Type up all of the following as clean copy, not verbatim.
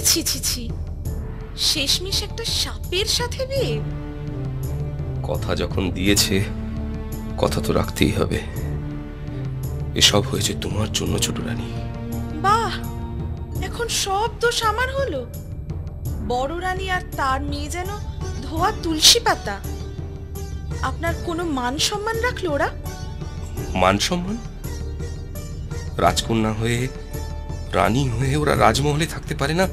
ছি ছি ছি, শেষমেশ একটা সাপের সাথে বিয়ে। কথা যখন দিয়েছে কথা তো রাখতেই হবে। এসব হয়েছে তোমার জন্য ছোট রানী। বাহ, এখন সব দোষ আমার হলো। বড় রানী আর তার মেয়ে যেন ধোয়া তুলসী পাতা। আপনার কোনো মান সম্মান রাখলো ওরা? মান সম্মান? রাজকন্যা হয়ে, রানী হয়ে ওরা রাজমহলে থাকতে পারে না,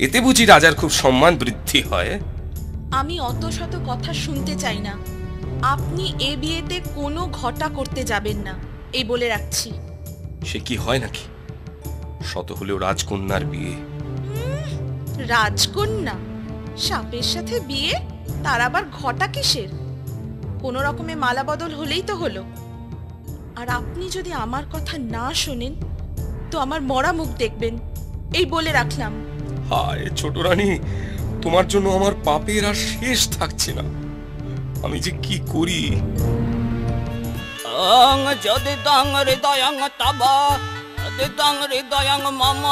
এতে বুঝি রাজার খুব সম্মান বৃদ্ধি হয়? আমি অত শত কথা শুনতে চাই না। আপনি এ বিয়েতে কোনো ঘটা করতে যাবেন না, এই বলে রাখছি। সে কি হয় নাকি? শত হলেও রাজকন্যার বিয়ে। রাজকন্যা সাপের সাথে বিয়ে, তার আবার ঘটা কিসের? কোনো রকমে মালা বদল হলেই তো হলো। আর আপনি যদি আমার কথা না শোনেন তো আমার মরা মুখ দেখবেন, এই বলে রাখলাম। হায় ছোট রানী, তোমার জন্য আমার পাপের আর শেষ থাকছে না। আমি যে কি করি। যদি দং হৃদয়ং তব দং হৃদয়ং মম।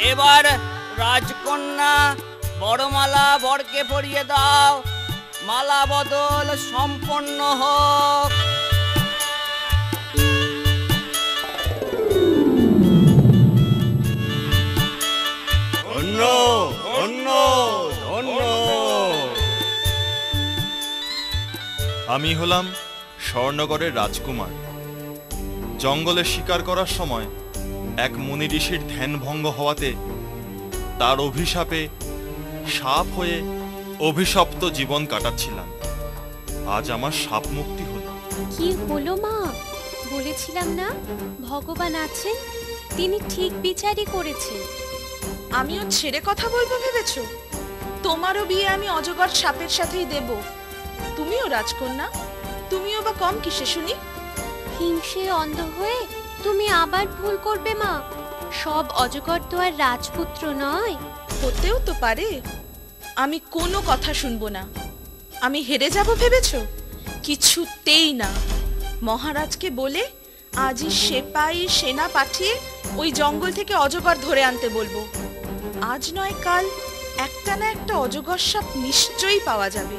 এবার রাজকন্যা বড়মালা বরকে পরিয়ে দাও, মালা বদল সম্পন্ন হোক। ধন্য ধন্য ধন্য। আমি হলাম স্বর্ণগড়ের রাজকুমার। জঙ্গলে শিকার করার সময় এক মুনি ঋষির ধ্যান ভঙ্গ হওয়াতে তার অভিশাপে সাপ হয়ে অভিশপ্ত জীবন কাটাচ্ছিলাম। আজ আমার সাপ মুক্তি হলো। কি হলো মা? বলেছিলাম না ভগবান আছেন, তিনি ঠিক বিচারই করেছেন। আমিও ছেড়ে কথা বলবো ভেবেছো? তোমারও বিয়ে আমি অজগর সাপের সাথেই দেব। তুমিও রাজকন্যা, তুমিও বা কম কিসে শুনি? হিংসে অন্ধ হয়ে তুমি আবার ভুল করবে মা। সব অজগর তো আর রাজপুত্র নয়। হতেও তো পারে। আমি কোনো কথা শুনবো না। আমি হেরে যাব ভেবেছো? কিছুতেই না। মহারাজকে বলে আজই সেপাই সেনা পাঠিয়ে ওই জঙ্গল থেকে অজগর ধরে আনতে বলবো। আজ নয় কাল একটা না একটা অজগর সাপ নিশ্চয়ই পাওয়া যাবে।